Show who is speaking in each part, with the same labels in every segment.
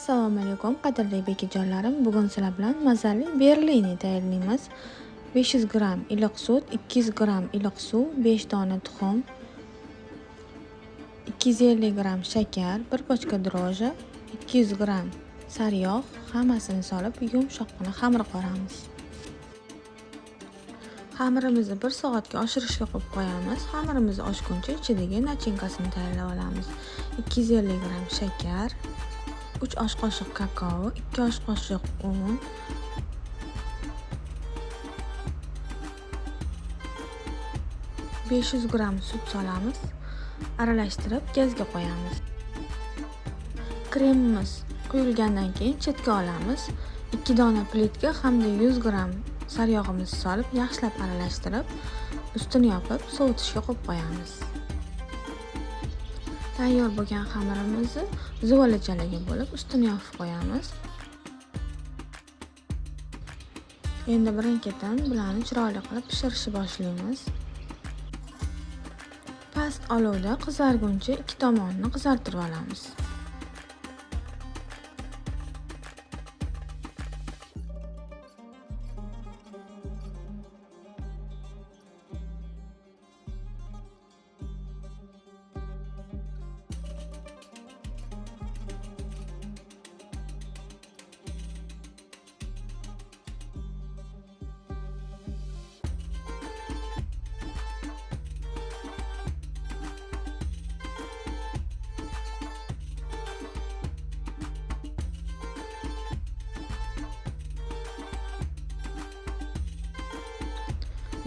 Speaker 1: Assalomu alaykum qadrli bekijonlarim. Bugun sizlar bilan mazali berlini tayyorlaymiz. 500 g iliq sut, 200 g iliq suv, 5 dona tuxum, 250 g shakar, 1 bochka droji, 200 g sariyog' hammasini solib yumshoqqina xamir qoramiz. Xamirimizni 1 soatga oshirishga qo'yib qo'yamiz. Xamirimiz oshguncha ichidagi nachinkasini tayyorlab olamiz. 250 g shakar, 3 osh qoshiq kakao, 2 osh qoshiq un, 500 g sut solamiz. Aralashtirib gazga qo'yamiz. Kremimiz quyilgandan keyin chetga olamiz. 2 dona plitka hamda 100 g sariyog'imizni solib yaxshilab aralashtirib, ustini yopib sovitishga qo'yib qo'yamiz. Tayyor bo'lgan xamirimizni zuvolachalarga bo'lib ustini yopib qo'yamiz. Endi birin-ketin bularni chiroyli qilib pishirishni boshlaymiz. Past olovda qizarguncha ikki tomonini qizartirib olamiz.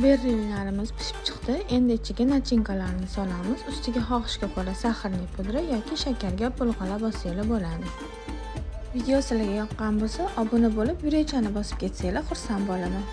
Speaker 1: Berlinlarimiz pishib chiqdi. Endi ichiga nachinkalarni solamiz. Ustiga xohishga ko'ra saharli pudra yoki shakarga bulg'ala bossanglar bo'ladi. Video sizlarga yoqqan bo'lsa, obuna bo'lib, yurechani bosib ketsanglar xursand bo'laman.